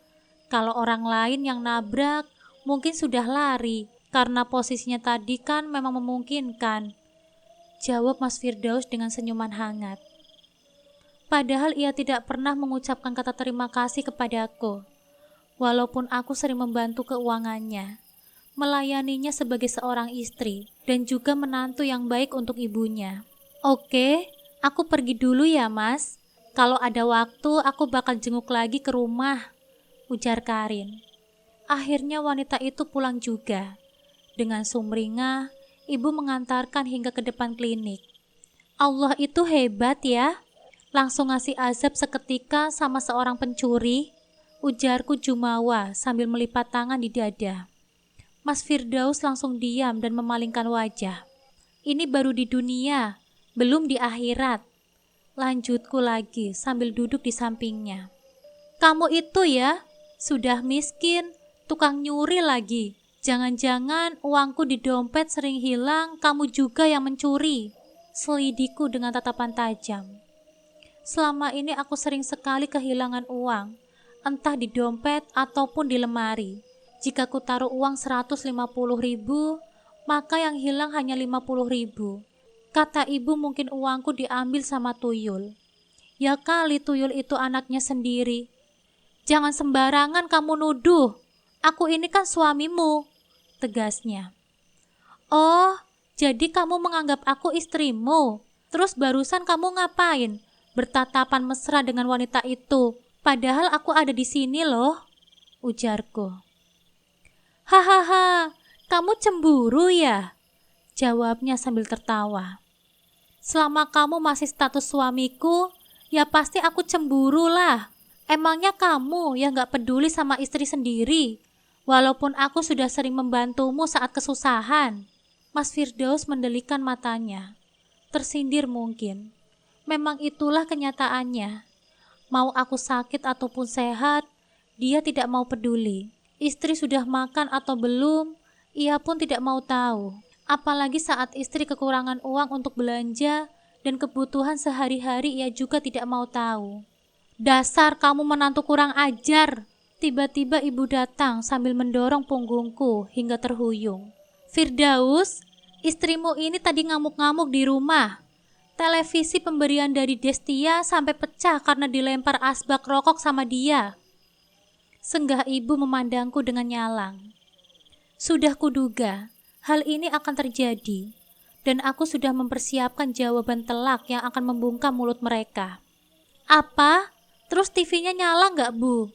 Kalau orang lain yang nabrak mungkin sudah lari karena posisinya tadi kan memang memungkinkan," jawab Mas Firdaus dengan senyuman hangat. Padahal ia tidak pernah mengucapkan kata terima kasih kepadaku, walaupun aku sering membantu keuangannya, melayaninya sebagai seorang istri dan juga menantu yang baik untuk ibunya. "Oke, aku pergi dulu ya Mas. Kalau ada waktu aku bakal jenguk lagi ke rumah," ujar Karin. Akhirnya wanita itu pulang juga. Dengan sumringah, ibu mengantarkan hingga ke depan klinik. "Allah itu hebat ya. Langsung ngasih azab seketika sama seorang pencuri," ujarku jumawa sambil melipat tangan di dada. Mas Firdaus langsung diam dan memalingkan wajah. "Ini baru di dunia, belum di akhirat," lanjutku lagi sambil duduk di sampingnya. "Kamu itu ya, sudah miskin, tukang nyuri lagi. Jangan-jangan uangku di dompet sering hilang, kamu juga yang mencuri," selidiku dengan tatapan tajam. Selama ini aku sering sekali kehilangan uang, entah di dompet ataupun di lemari. Jika ku taruh uang 150.000, maka yang hilang hanya 50.000. Kata ibu mungkin uangku diambil sama tuyul. Ya kali tuyul itu anaknya sendiri. Jangan sembarangan kamu nuduh. Aku ini kan suamimu, tegasnya. Oh, jadi kamu menganggap aku istrimu. Terus barusan kamu ngapain? Bertatapan mesra dengan wanita itu. Padahal aku ada di sini loh, ujarku. Hahaha, kamu cemburu ya? Jawabnya sambil tertawa. Selama kamu masih status suamiku, ya pasti aku cemburu lah. Emangnya kamu yang gak peduli sama istri sendiri, walaupun aku sudah sering membantumu saat kesusahan. Mas Firdaus mendelikan matanya. Tersindir mungkin. Memang itulah kenyataannya. Mau aku sakit ataupun sehat, dia tidak mau peduli. Istri sudah makan atau belum, ia pun tidak mau tahu. Apalagi saat istri kekurangan uang untuk belanja dan kebutuhan sehari-hari, ia juga tidak mau tahu. Dasar kamu menantu kurang ajar. Tiba-tiba ibu datang sambil mendorong punggungku hingga terhuyung. Firdaus, istrimu ini tadi ngamuk-ngamuk di rumah. Televisi pemberian dari Destia sampai pecah karena dilempar asbak rokok sama dia. Senggah ibu memandangku dengan nyalang. Sudah kuduga, hal ini akan terjadi, dan aku sudah mempersiapkan jawaban telak yang akan membungkam mulut mereka. Apa? Terus TV-nya nyala nggak, Bu?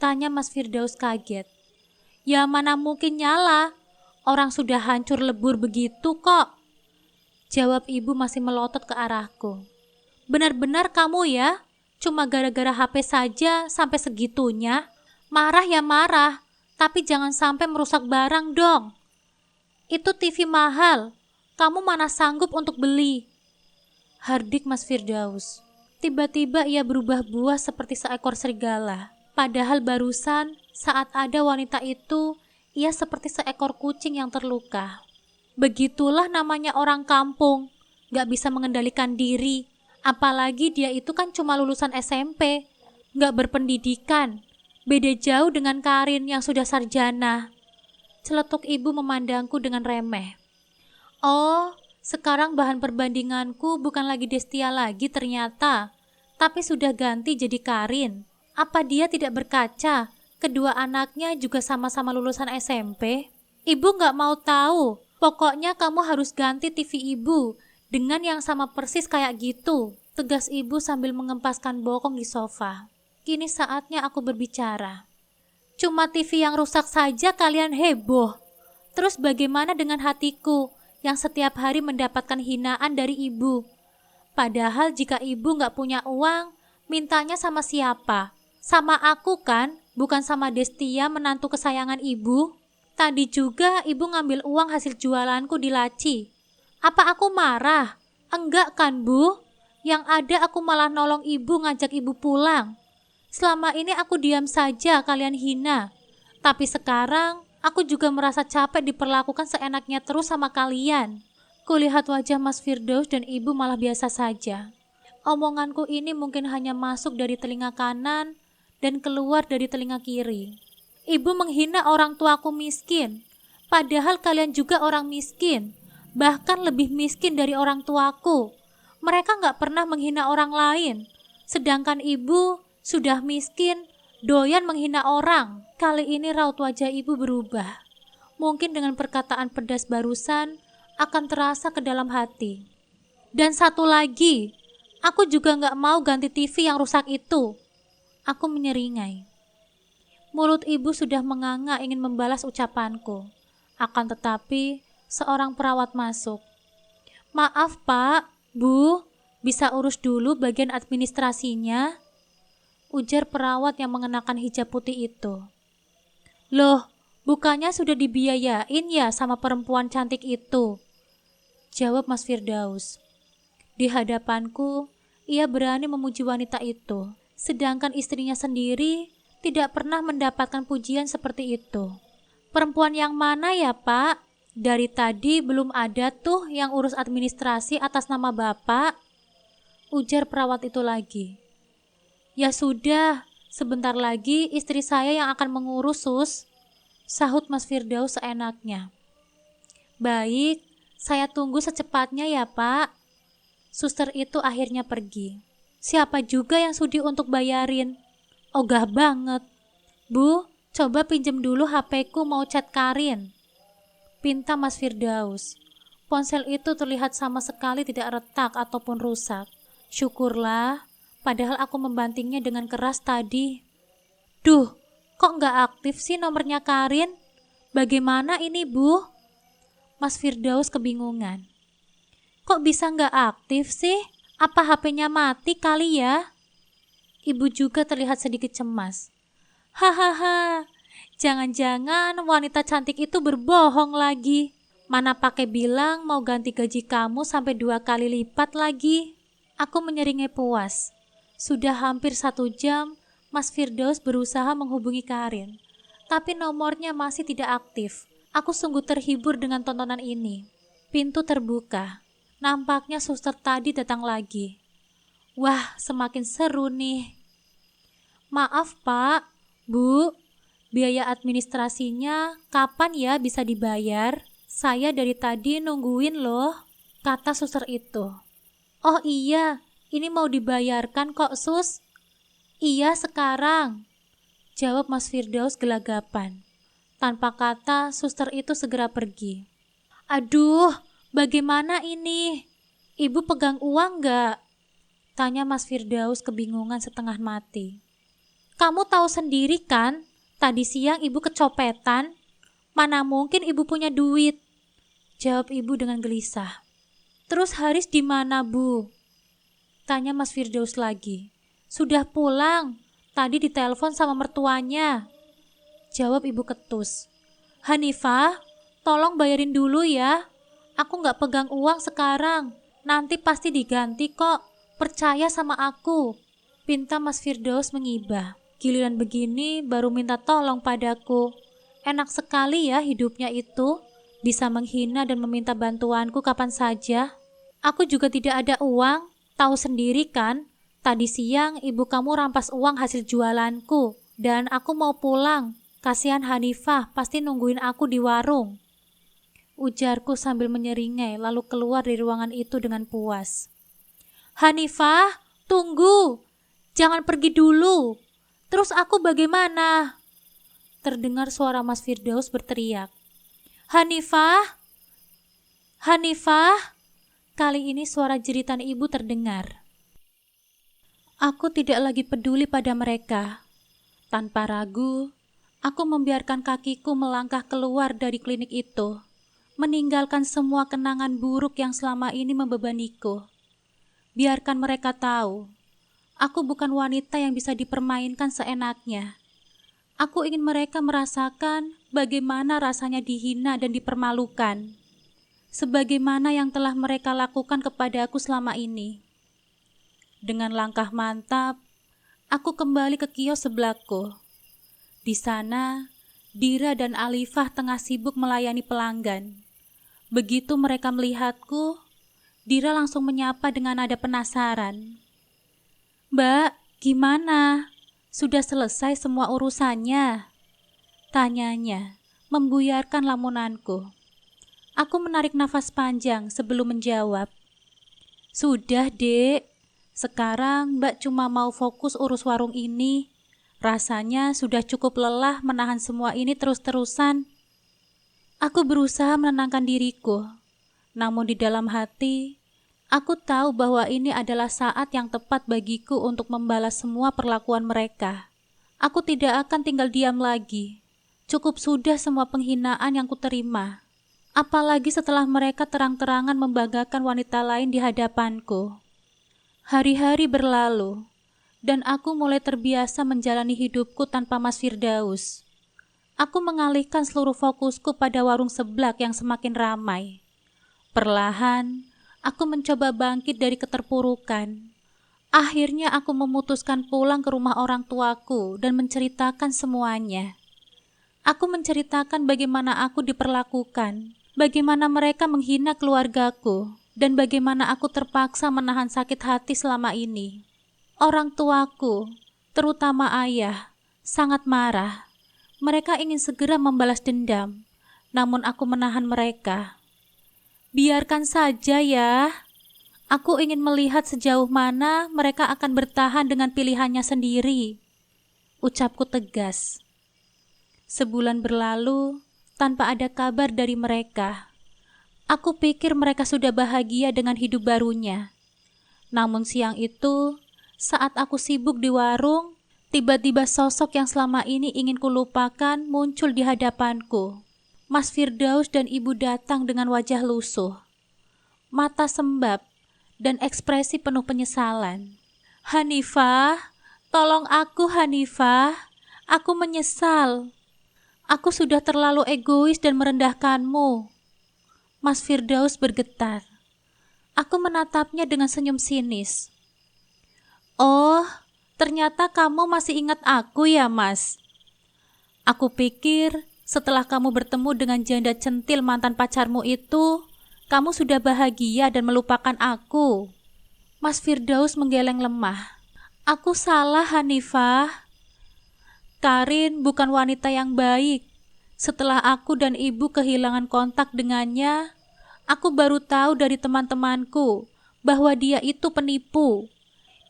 Tanya Mas Firdaus kaget. Ya mana mungkin nyala, orang sudah hancur lebur begitu kok. Jawab ibu masih melotot ke arahku. Benar-benar kamu ya? Cuma gara-gara HP saja sampai segitunya? Marah ya marah, tapi jangan sampai merusak barang dong. Itu TV mahal, kamu mana sanggup untuk beli? Hardik Mas Firdaus. Tiba-tiba ia berubah buah seperti seekor serigala. Padahal barusan saat ada wanita itu, ia seperti seekor kucing yang terluka. Begitulah namanya orang kampung, gak bisa mengendalikan diri. Apalagi dia itu kan cuma lulusan SMP, gak berpendidikan. Beda jauh dengan Karin yang sudah sarjana. Celetuk ibu memandangku dengan remeh. Oh, sekarang bahan perbandinganku bukan lagi Destia lagi ternyata, tapi sudah ganti jadi Karin. Apa dia tidak berkaca? Kedua anaknya juga sama-sama lulusan SMP. Ibu gak mau tahu. Pokoknya kamu harus ganti TV ibu dengan yang sama persis kayak gitu, tegas ibu sambil mengempaskan bokong di sofa. Kini saatnya aku berbicara. Cuma TV yang rusak saja kalian heboh. Terus bagaimana dengan hatiku yang setiap hari mendapatkan hinaan dari ibu? Padahal jika ibu gak punya uang, mintanya sama siapa? Sama aku kan, bukan sama Destia menantu kesayangan ibu. Tadi juga ibu ngambil uang hasil jualanku di laci. Apa aku marah? Enggak kan, Bu? Yang ada aku malah nolong ibu ngajak ibu pulang. Selama ini aku diam saja kalian hina. Tapi sekarang aku juga merasa capek diperlakukan seenaknya terus sama kalian. Kulihat wajah Mas Firdaus dan ibu malah biasa saja. Omonganku ini mungkin hanya masuk dari telinga kanan dan keluar dari telinga kiri. Ibu menghina orang tuaku miskin, padahal kalian juga orang miskin, bahkan lebih miskin dari orang tuaku. Mereka gak pernah menghina orang lain, sedangkan ibu sudah miskin, doyan menghina orang. Kali ini raut wajah ibu berubah. Mungkin dengan perkataan pedas barusan akan terasa ke dalam hati. Dan satu lagi, aku juga gak mau ganti TV yang rusak itu. Aku menyeringai. Mulut ibu sudah menganga ingin membalas ucapanku. Akan tetapi, seorang perawat masuk. Maaf Pak, Bu, bisa urus dulu bagian administrasinya? Ujar perawat yang mengenakan hijab putih itu. Loh, bukannya sudah dibiayain ya sama perempuan cantik itu? Jawab Mas Firdaus. Di hadapanku, ia berani memuji wanita itu, sedangkan istrinya sendiri tidak pernah mendapatkan pujian seperti itu. Perempuan yang mana ya Pak? Dari tadi belum ada tuh yang urus administrasi atas nama Bapak. Ujar perawat itu lagi. Ya sudah, sebentar lagi istri saya yang akan mengurus Sus. sahut Mas Firdaus seenaknya. Baik, saya tunggu secepatnya ya Pak. Suster itu akhirnya pergi. Siapa juga yang sudi untuk bayarin? Ogah banget. Bu, coba pinjem dulu HP-ku mau chat Karin, pinta Mas Firdaus. Ponsel itu terlihat sama sekali tidak retak ataupun rusak. Syukurlah, padahal aku membantingnya dengan keras tadi. Duh, kok nggak aktif sih nomornya Karin? Bagaimana ini, Bu? Mas Firdaus kebingungan. Kok bisa nggak aktif sih? Apa HP-nya mati kali ya? Ibu juga terlihat sedikit cemas. Hahaha, jangan-jangan wanita cantik itu berbohong lagi. Mana pakai bilang mau ganti gaji kamu sampai 2 kali lipat lagi. Aku menyeringai puas. Sudah hampir 1 jam, Mas Firdaus berusaha menghubungi Karin. Tapi nomornya masih tidak aktif. Aku sungguh terhibur dengan tontonan ini. Pintu terbuka. Nampaknya suster tadi datang lagi. Wah, semakin seru nih. Maaf Pak, Bu, biaya administrasinya kapan ya bisa dibayar? Saya dari tadi nungguin loh, kata suster itu. Oh iya, ini mau dibayarkan kok sus. Iya sekarang, jawab Mas Firdaus gelagapan. Tanpa kata, suster itu segera pergi. Aduh, bagaimana ini? Ibu pegang uang gak? Tanya Mas Firdaus kebingungan setengah mati. Kamu tahu sendiri kan, tadi siang ibu kecopetan. Mana mungkin ibu punya duit? Jawab ibu dengan gelisah. Terus Haris di mana, Bu? Tanya Mas Firdaus lagi. Sudah pulang. Tadi ditelepon sama mertuanya. Jawab ibu ketus. Hanifah, tolong bayarin dulu ya. Aku gak pegang uang sekarang. Nanti pasti diganti kok. Percaya sama aku. Pinta Mas Firdaus mengibah. Giliran begini baru minta tolong padaku. Enak sekali ya hidupnya itu. Bisa menghina dan meminta bantuanku kapan saja. Aku juga tidak ada uang. Tahu sendiri kan, tadi siang ibu kamu rampas uang hasil jualanku. Dan aku mau pulang. Kasihan Hanifah pasti nungguin aku di warung. Ujarku sambil menyeringai lalu keluar dari ruangan itu dengan puas. Hanifah, tunggu. Jangan pergi dulu. Terus aku bagaimana? Terdengar suara Mas Firdaus berteriak. Hanifah? Hanifah? Kali ini suara jeritan ibu terdengar. Aku tidak lagi peduli pada mereka. Tanpa ragu, aku membiarkan kakiku melangkah keluar dari klinik itu, meninggalkan semua kenangan buruk yang selama ini membebaniku. Biarkan mereka tahu, aku bukan wanita yang bisa dipermainkan seenaknya. Aku ingin mereka merasakan bagaimana rasanya dihina dan dipermalukan, sebagaimana yang telah mereka lakukan kepadaku selama ini. Dengan langkah mantap, aku kembali ke kios sebelahku. Di sana, Dira dan Alifah tengah sibuk melayani pelanggan. Begitu mereka melihatku, Dira langsung menyapa dengan nada penasaran. Mbak, gimana? Sudah selesai semua urusannya? Tanyanya, membuyarkan lamunanku. Aku menarik nafas panjang sebelum menjawab. Sudah, Dek. Sekarang Mbak cuma mau fokus urus warung ini. Rasanya sudah cukup lelah menahan semua ini terus-terusan. Aku berusaha menenangkan diriku. Namun di dalam hati, aku tahu bahwa ini adalah saat yang tepat bagiku untuk membalas semua perlakuan mereka. Aku tidak akan tinggal diam lagi. Cukup sudah semua penghinaan yang kuterima. Apalagi setelah mereka terang-terangan membanggakan wanita lain di hadapanku. Hari-hari berlalu, dan aku mulai terbiasa menjalani hidupku tanpa Mas Firdaus. Aku mengalihkan seluruh fokusku pada warung seblak yang semakin ramai. Perlahan, aku mencoba bangkit dari keterpurukan. Akhirnya aku memutuskan pulang ke rumah orang tuaku dan menceritakan semuanya. Aku menceritakan bagaimana aku diperlakukan, bagaimana mereka menghina keluargaku, dan bagaimana aku terpaksa menahan sakit hati selama ini. Orang tuaku, terutama ayah, sangat marah. Mereka ingin segera membalas dendam, namun aku menahan mereka. Biarkan saja ya. Aku ingin melihat sejauh mana mereka akan bertahan dengan pilihannya sendiri. Ucapku tegas. Sebulan berlalu tanpa ada kabar dari mereka. Aku pikir mereka sudah bahagia dengan hidup barunya. Namun siang itu, saat aku sibuk di warung, tiba-tiba sosok yang selama ini ingin kulupakan muncul di hadapanku. Mas Firdaus dan ibu datang dengan wajah lusuh, mata sembab, dan ekspresi penuh penyesalan. Hanifah, tolong aku Hanifah, aku menyesal. Aku sudah terlalu egois dan merendahkanmu. Mas Firdaus bergetar. Aku menatapnya dengan senyum sinis. Oh, ternyata kamu masih ingat aku ya, Mas. Aku pikir setelah kamu bertemu dengan janda centil mantan pacarmu itu, kamu sudah bahagia dan melupakan aku. Mas Firdaus menggeleng lemah. Aku salah, Hanifah. Karin bukan wanita yang baik. Setelah aku dan ibu kehilangan kontak dengannya, aku baru tahu dari teman-temanku bahwa dia itu penipu.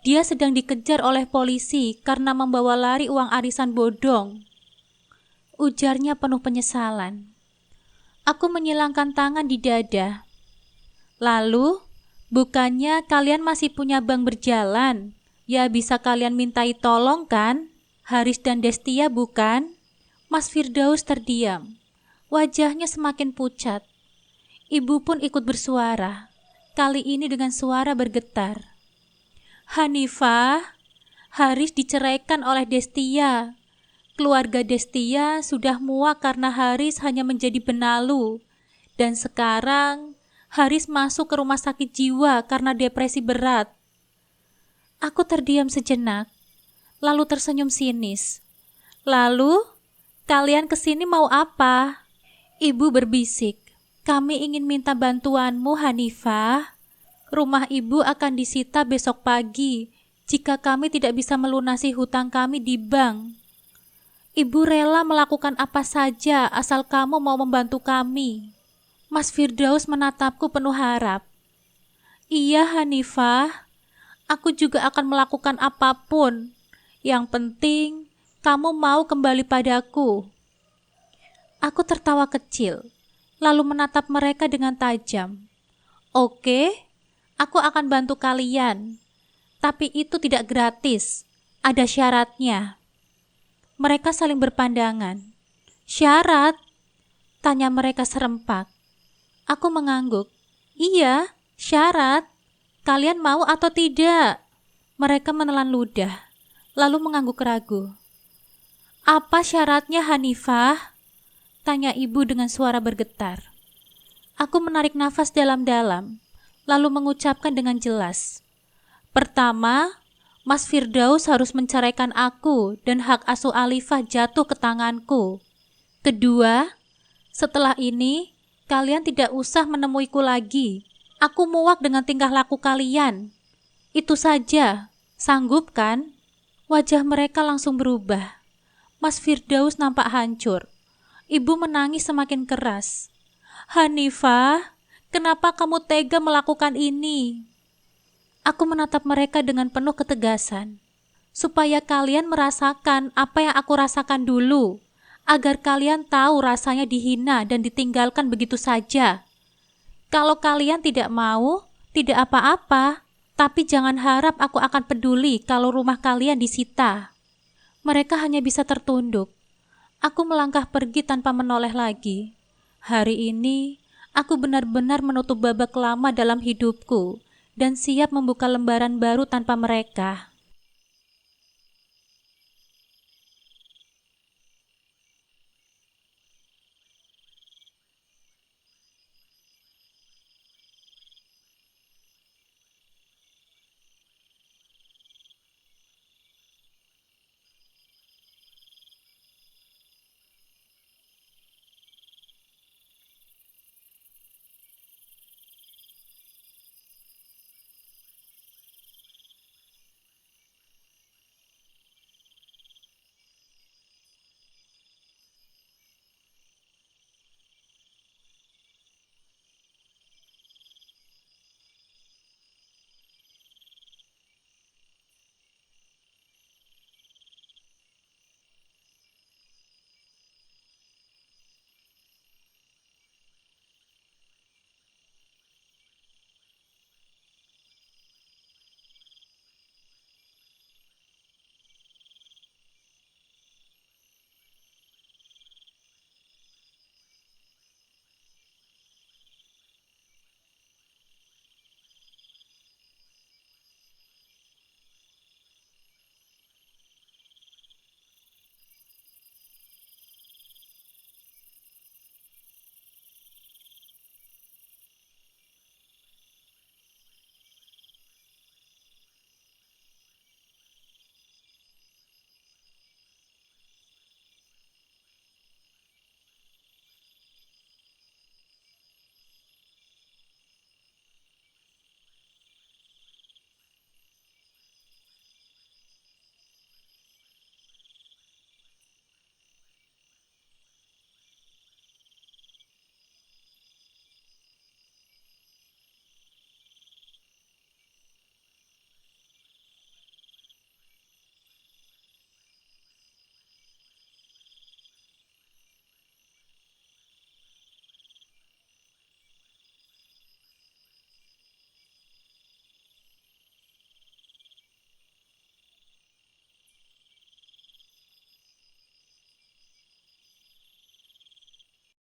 Dia sedang dikejar oleh polisi karena membawa lari uang arisan bodong. Ujarnya penuh penyesalan. Aku menyilangkan tangan di dada. Lalu, bukannya kalian masih punya bank berjalan? Ya bisa kalian mintai tolong kan? Haris dan Destia bukan? Mas Firdaus terdiam. Wajahnya semakin pucat. Ibu pun ikut bersuara. Kali ini dengan suara bergetar. Hanifah, Haris diceraikan oleh Destia. Keluarga Destia sudah muak karena Haris hanya menjadi benalu. Dan sekarang Haris masuk ke rumah sakit jiwa karena depresi berat. Aku terdiam sejenak, lalu tersenyum sinis. Lalu, kalian kesini mau apa? Ibu berbisik. Kami ingin minta bantuanmu, Hanifah. Rumah ibu akan disita besok pagi jika kami tidak bisa melunasi hutang kami di bank. Ibu rela melakukan apa saja asal kamu mau membantu kami. Mas Firdaus menatapku penuh harap. Iya, Hanifah. Aku juga akan melakukan apapun. Yang penting, kamu mau kembali padaku. Aku tertawa kecil, lalu menatap mereka dengan tajam. Oke, aku akan bantu kalian. Tapi itu tidak gratis. Ada syaratnya. Mereka saling berpandangan. Syarat? Tanya mereka serempak. Aku mengangguk. Iya, syarat. Kalian mau atau tidak? Mereka menelan ludah, lalu mengangguk ragu. Apa syaratnya, Hanifah? Tanya ibu dengan suara bergetar. Aku menarik nafas dalam-dalam, lalu mengucapkan dengan jelas. Pertama, Mas Firdaus harus menceraikan aku dan hak asuh Alifah jatuh ke tanganku. Kedua, setelah ini, kalian tidak usah menemuiku lagi. Aku muak dengan tingkah laku kalian. Itu saja, sanggup kan? Wajah mereka langsung berubah. Mas Firdaus nampak hancur. Ibu menangis semakin keras. Hanifah, kenapa kamu tega melakukan ini? Aku menatap mereka dengan penuh ketegasan. Supaya kalian merasakan apa yang aku rasakan dulu. Agar kalian tahu rasanya dihina dan ditinggalkan begitu saja. Kalau kalian tidak mau, tidak apa-apa. Tapi jangan harap aku akan peduli kalau rumah kalian disita. Mereka hanya bisa tertunduk. Aku melangkah pergi tanpa menoleh lagi. Hari ini, aku benar-benar menutup babak lama dalam hidupku dan siap membuka lembaran baru tanpa mereka.